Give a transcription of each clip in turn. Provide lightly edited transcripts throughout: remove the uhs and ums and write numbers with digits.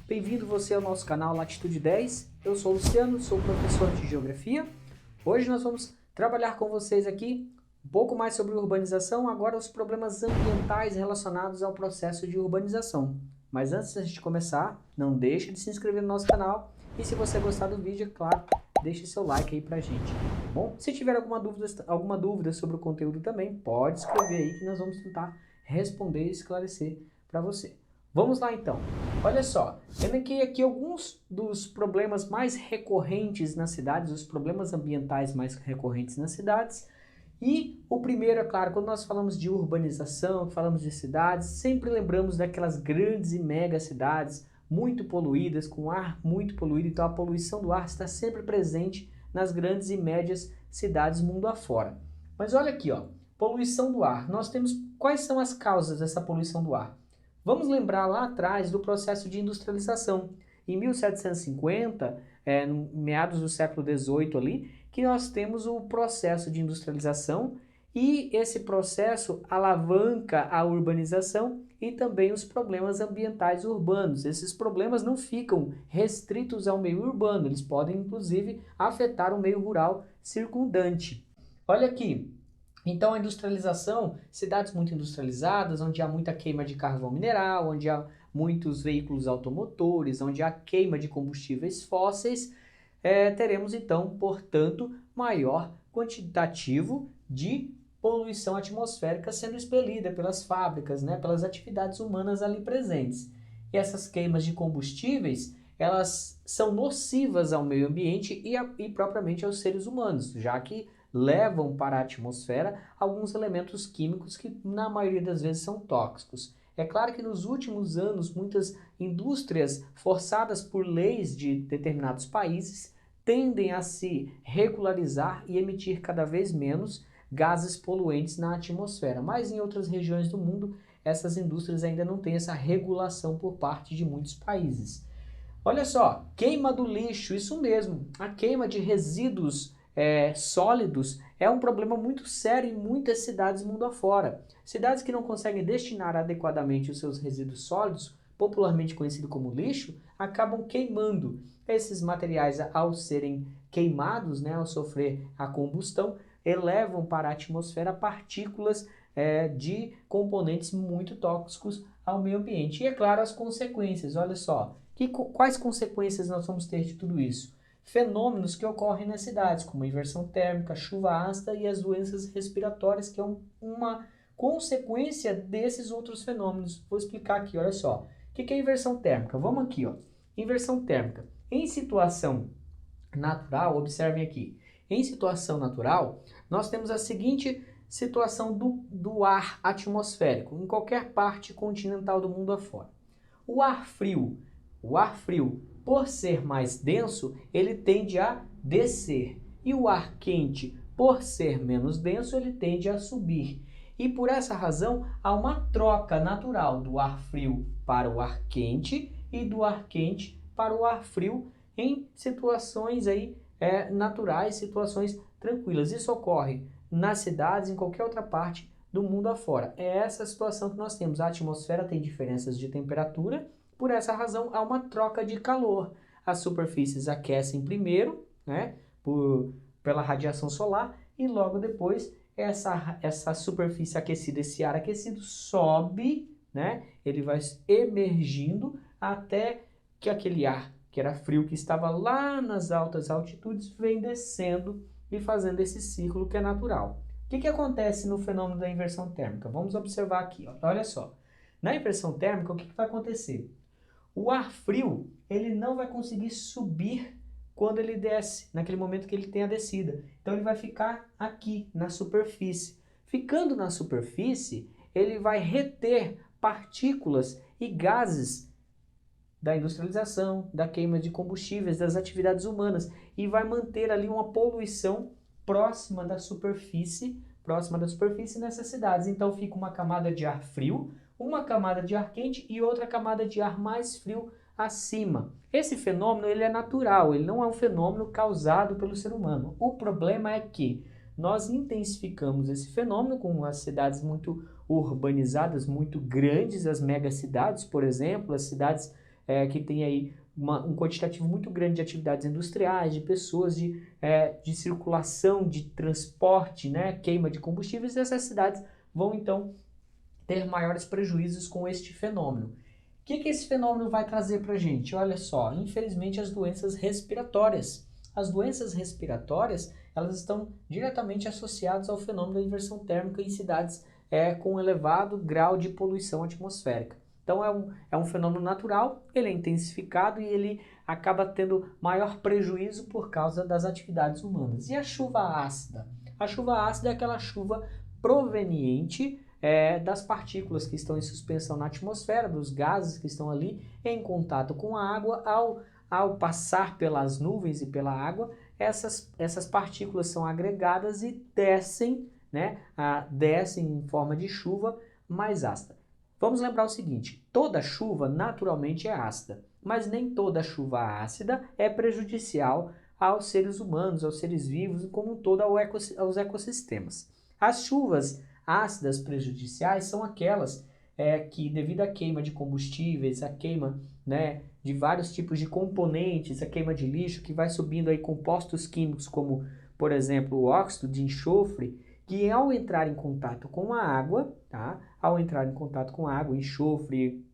Bem-vindo você ao nosso canal Latitude 10. Eu sou o Luciano, sou professor de Geografia. Hoje nós vamos trabalhar com vocês aqui um pouco mais sobre urbanização, agora os problemas ambientais relacionados ao processo de urbanização. Mas antes da gente começar, não deixe de se inscrever no nosso canal e se você gostar do vídeo, é claro, deixe seu like aí pra gente, tá bom? Se tiver alguma dúvida sobre o conteúdo também, pode escrever aí que nós vamos tentar responder e esclarecer para você. Vamos lá então. Olha só, elenquei aqui alguns dos problemas mais recorrentes nas cidades, os problemas ambientais mais recorrentes nas cidades. E o primeiro, é claro, quando nós falamos de urbanização, falamos de cidades, sempre lembramos daquelas grandes e mega cidades muito poluídas, com ar muito poluído. Então a poluição do ar está sempre presente nas grandes e médias cidades mundo afora. Mas olha aqui, ó, poluição do ar. Nós temos quais são as causas dessa poluição do ar? Vamos lembrar lá atrás do processo de industrialização. Em 1750, no meados do século XVIII ali, que nós temos o processo de industrialização e esse processo alavanca a urbanização e também os problemas ambientais urbanos. Esses problemas não ficam restritos ao meio urbano, eles podem inclusive afetar o meio rural circundante. Olha aqui. Então a industrialização, cidades muito industrializadas, onde há muita queima de carvão mineral, onde há muitos veículos automotores, onde há queima de combustíveis fósseis, teremos então, portanto, maior quantitativo de poluição atmosférica sendo expelida pelas fábricas, pelas atividades humanas ali presentes. E essas queimas de combustíveis, elas são nocivas ao meio ambiente e propriamente aos seres humanos, já que levam para a atmosfera alguns elementos químicos que na maioria das vezes são tóxicos. É claro que nos últimos anos muitas indústrias forçadas por leis de determinados países tendem a se regularizar e emitir cada vez menos gases poluentes na atmosfera, mas em outras regiões do mundo essas indústrias ainda não têm essa regulação por parte de muitos países. Olha só, queima do lixo, isso mesmo, a queima de resíduos sólidos é um problema muito sério em muitas cidades mundo afora. Cidades que não conseguem destinar adequadamente os seus resíduos sólidos, popularmente conhecido como lixo, acabam queimando. Esses materiais, ao serem queimados, ao sofrer a combustão, elevam para a atmosfera partículas de componentes muito tóxicos ao meio ambiente. E é claro, as consequências, olha só, quais consequências nós vamos ter de tudo isso? Fenômenos que ocorrem nas cidades, como a inversão térmica, chuva ácida e as doenças respiratórias, que é uma consequência desses outros fenômenos. Vou explicar aqui, olha só. O que é inversão térmica? Vamos aqui, ó. Inversão térmica. Em situação natural, observem aqui. Em situação natural, nós temos a seguinte situação do ar atmosférico, em qualquer parte continental do mundo afora. O ar frio, por ser mais denso, ele tende a descer. E o ar quente, por ser menos denso, ele tende a subir. E por essa razão, há uma troca natural do ar frio para o ar quente e do ar quente para o ar frio em situações naturais, situações tranquilas. Isso ocorre nas cidades, em qualquer outra parte do mundo afora. É essa a situação que nós temos. A atmosfera tem diferenças de temperatura. Por essa razão, há uma troca de calor. As superfícies aquecem primeiro, pela radiação solar, e logo depois essa superfície aquecida, esse ar aquecido, sobe, ele vai emergindo até que aquele ar que era frio, que estava lá nas altas altitudes, vem descendo e fazendo esse ciclo que é natural. O que acontece no fenômeno da inversão térmica? Vamos observar aqui, olha só. Na inversão térmica, o que vai acontecer? O ar frio, ele não vai conseguir subir quando ele desce, naquele momento que ele tem a descida. Então ele vai ficar aqui, na superfície. Ficando na superfície, ele vai reter partículas e gases da industrialização, da queima de combustíveis, das atividades humanas, e vai manter ali uma poluição próxima da superfície nessas cidades. Então fica uma camada de ar frio, uma camada de ar quente e outra camada de ar mais frio acima. Esse fenômeno ele é natural, ele não é um fenômeno causado pelo ser humano. O problema é que nós intensificamos esse fenômeno com as cidades muito urbanizadas, muito grandes, as megacidades, por exemplo, as cidades que tem aí um quantitativo muito grande de atividades industriais, de pessoas, de circulação, de transporte, né, queima de combustíveis, e essas cidades vão então ter maiores prejuízos com este fenômeno. O que esse fenômeno vai trazer para a gente? Olha só, infelizmente as doenças respiratórias. As doenças respiratórias, elas estão diretamente associadas ao fenômeno da inversão térmica em cidades com elevado grau de poluição atmosférica. Então é um fenômeno natural, ele é intensificado e ele acaba tendo maior prejuízo por causa das atividades humanas. E a chuva ácida? A chuva ácida é aquela chuva proveniente das partículas que estão em suspensão na atmosfera, dos gases que estão ali em contato com a água. Ao passar pelas nuvens e pela água, essas partículas são agregadas e descem, né, descem em forma de chuva mais ácida. Vamos lembrar o seguinte, toda chuva naturalmente é ácida, mas nem toda chuva ácida é prejudicial aos seres humanos, aos seres vivos e como um todo aos ecossistemas. As chuvas ácidas prejudiciais são aquelas que, devido à queima de combustíveis, à queima, né, de vários tipos de componentes, a queima de lixo, que vai subindo aí compostos químicos como, por exemplo, o óxido de enxofre, que ao entrar em contato com a água, tá? Ao entrar em contato com a água, enxofre,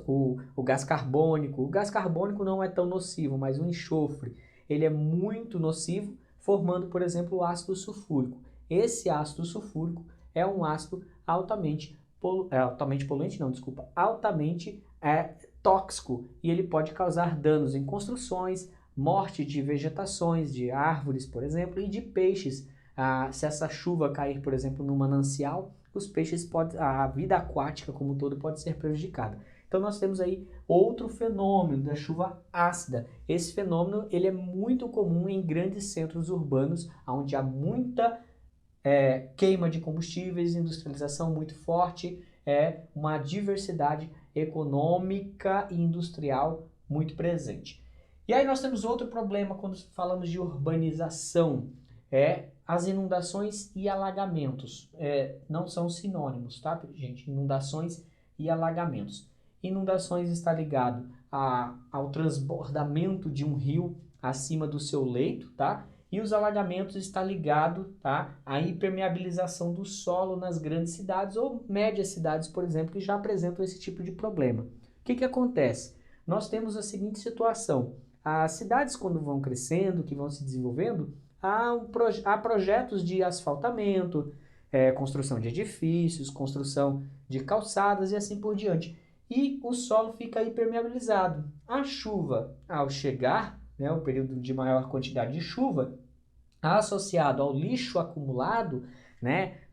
o gás carbônico. O gás carbônico não é tão nocivo, mas o enxofre, ele é muito nocivo, formando, por exemplo, o ácido sulfúrico. Esse ácido sulfúrico é um ácido altamente tóxico, e ele pode causar danos em construções, morte de vegetações, de árvores, por exemplo, e de peixes. Se essa chuva cair, por exemplo, no manancial, os peixes a vida aquática como um todo pode ser prejudicada. Então nós temos aí outro fenômeno da chuva ácida. Esse fenômeno ele é muito comum em grandes centros urbanos, onde há muita queima de combustíveis, industrialização muito forte, uma diversidade econômica e industrial muito presente. E aí nós temos outro problema quando falamos de urbanização, as inundações e alagamentos. Não são sinônimos, tá, gente? Inundações e alagamentos. Inundações está ligado ao transbordamento de um rio acima do seu leito, tá? E os alagamentos está ligado, tá, à impermeabilização do solo nas grandes cidades ou médias cidades, por exemplo, que já apresentam esse tipo de problema. O que acontece? Nós temos a seguinte situação. As cidades, quando vão crescendo, que vão se desenvolvendo, há projetos de asfaltamento, construção de edifícios, construção de calçadas e assim por diante. E o solo fica impermeabilizado. A chuva, ao chegar, o período de maior quantidade de chuva, associado ao lixo acumulado,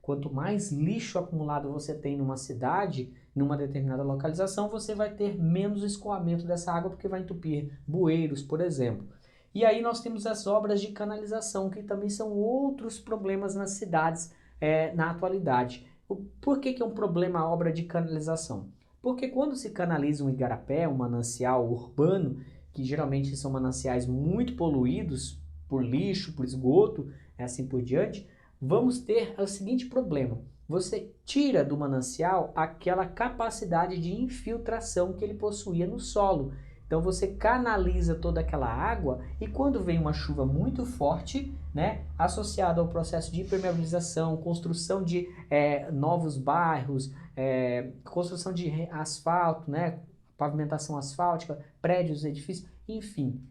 quanto mais lixo acumulado você tem numa cidade, numa determinada localização, você vai ter menos escoamento dessa água, porque vai entupir bueiros, por exemplo. E aí nós temos as obras de canalização, que também são outros problemas nas cidades na atualidade. Por que é um problema a obra de canalização? Porque quando se canaliza um igarapé, um manancial urbano, que geralmente são mananciais muito poluídos por lixo, por esgoto, assim por diante, vamos ter o seguinte problema. Você tira do manancial aquela capacidade de infiltração que ele possuía no solo. Então você canaliza toda aquela água e quando vem uma chuva muito forte, associada ao processo de impermeabilização, construção de novos bairros, construção de asfalto, pavimentação asfáltica, prédios, edifícios, enfim.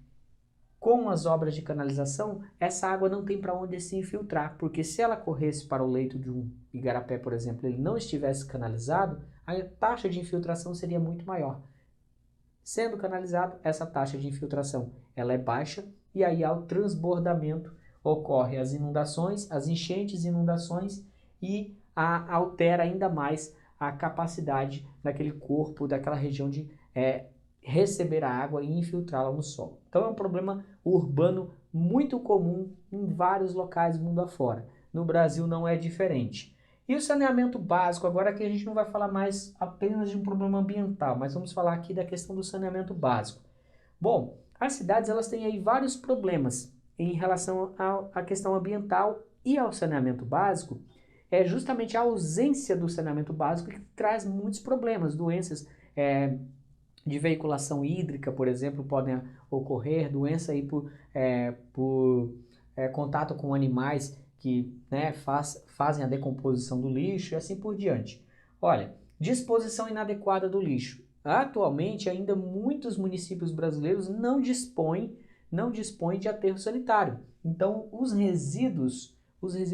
Com as obras de canalização, essa água não tem para onde se infiltrar, porque se ela corresse para o leito de um igarapé, por exemplo, ele não estivesse canalizado, a taxa de infiltração seria muito maior. Sendo canalizado, essa taxa de infiltração ela é baixa e aí ao transbordamento ocorre as inundações, as enchentes e inundações e altera ainda mais a capacidade daquele corpo, daquela região de receber a água e infiltrá-la no solo. Então é um problema urbano muito comum em vários locais do mundo afora. No Brasil não é diferente. E o saneamento básico, agora que a gente não vai falar mais apenas de um problema ambiental, mas vamos falar aqui da questão do saneamento básico. Bom, as cidades elas têm aí vários problemas em relação à questão ambiental e ao saneamento básico. É justamente a ausência do saneamento básico que traz muitos problemas, doenças de veiculação hídrica, por exemplo, podem ocorrer, doença aí por contato com animais que, né, fazem a decomposição do lixo e assim por diante. Olha, disposição inadequada do lixo. Atualmente, ainda muitos municípios brasileiros não dispõem de aterro sanitário. Então, os resíduos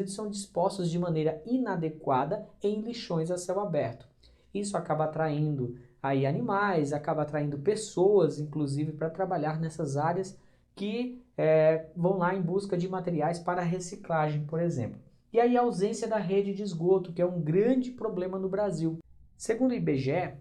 são dispostos de maneira inadequada em lixões a céu aberto. Isso acaba atraindo aí animais, acaba atraindo pessoas, inclusive, para trabalhar nessas áreas que vão lá em busca de materiais para reciclagem, por exemplo. E aí a ausência da rede de esgoto, que é um grande problema no Brasil. Segundo o IBGE,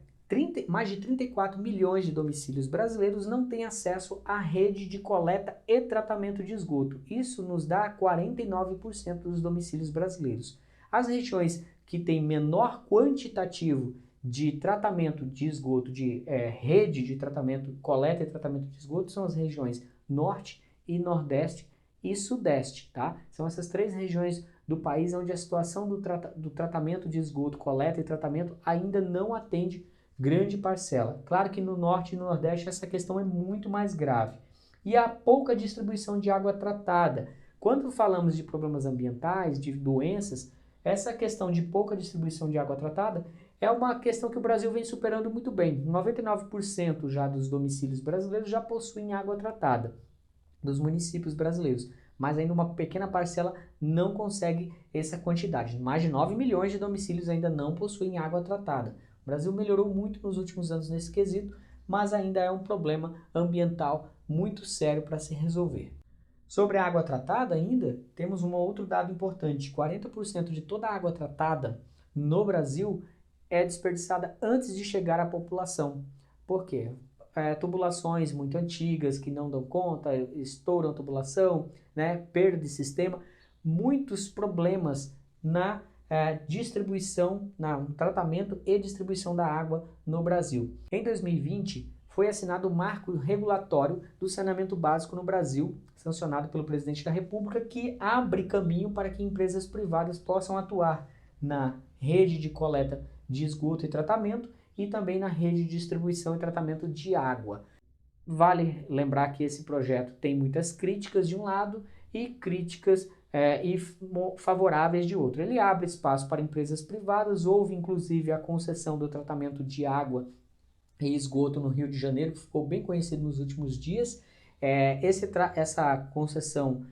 mais de 34 milhões de domicílios brasileiros não têm acesso à rede de coleta e tratamento de esgoto. Isso nos dá 49% dos domicílios brasileiros. As regiões que têm menor quantitativo de tratamento de esgoto, de rede de tratamento, coleta e tratamento de esgoto, são as regiões Norte e Nordeste e Sudeste, tá? São essas três regiões do país onde a situação do tratamento de esgoto, coleta e tratamento ainda não atende grande parcela. Claro que no Norte e no Nordeste essa questão é muito mais grave. E a pouca distribuição de água tratada. Quando falamos de problemas ambientais, de doenças, essa questão de pouca distribuição de água tratada é uma questão que o Brasil vem superando muito bem. 99% já dos domicílios brasileiros já possuem água tratada, dos municípios brasileiros. Mas ainda uma pequena parcela não consegue essa quantidade. Mais de 9 milhões de domicílios ainda não possuem água tratada. O Brasil melhorou muito nos últimos anos nesse quesito, mas ainda é um problema ambiental muito sério para se resolver. Sobre a água tratada ainda, temos um outro dado importante. 40% de toda a água tratada no Brasil é desperdiçada antes de chegar à população. Por quê? Tubulações muito antigas que não dão conta, estouram a tubulação, né? Perda de sistema, muitos problemas na distribuição, no tratamento e distribuição da água no Brasil. Em 2020, foi assinado o Marco Regulatório do Saneamento Básico no Brasil, sancionado pelo Presidente da República, que abre caminho para que empresas privadas possam atuar na rede de coleta de esgoto e tratamento e também na rede de distribuição e tratamento de água. Vale lembrar que esse projeto tem muitas críticas de um lado e críticas favoráveis de outro. Ele abre espaço para empresas privadas, houve inclusive a concessão do tratamento de água e esgoto no Rio de Janeiro, que ficou bem conhecido nos últimos dias. Essa concessão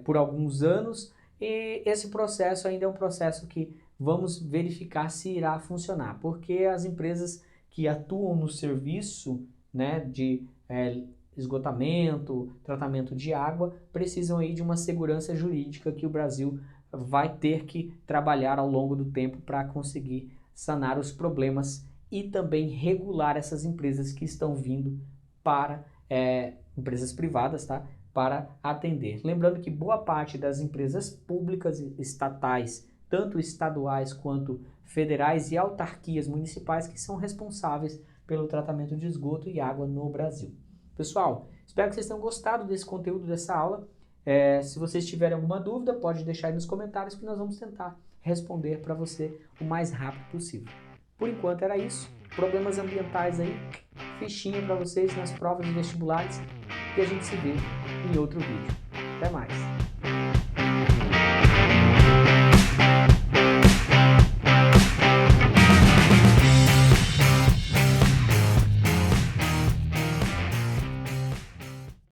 por alguns anos, e esse processo ainda é um processo que vamos verificar se irá funcionar, porque as empresas que atuam no serviço, né, de esgotamento, tratamento de água, precisam aí de uma segurança jurídica que o Brasil vai ter que trabalhar ao longo do tempo para conseguir sanar os problemas e também regular essas empresas que estão vindo para empresas privadas, tá? Para atender. Lembrando que boa parte das empresas públicas e estatais, tanto estaduais quanto federais e autarquias municipais, que são responsáveis pelo tratamento de esgoto e água no Brasil. Pessoal, espero que vocês tenham gostado desse conteúdo, dessa aula. Se vocês tiverem alguma dúvida, pode deixar aí nos comentários que nós vamos tentar responder para você o mais rápido possível. Por enquanto era isso. Problemas ambientais aí, fichinha para vocês nas provas de vestibulares e a gente se vê em outro vídeo. Até mais!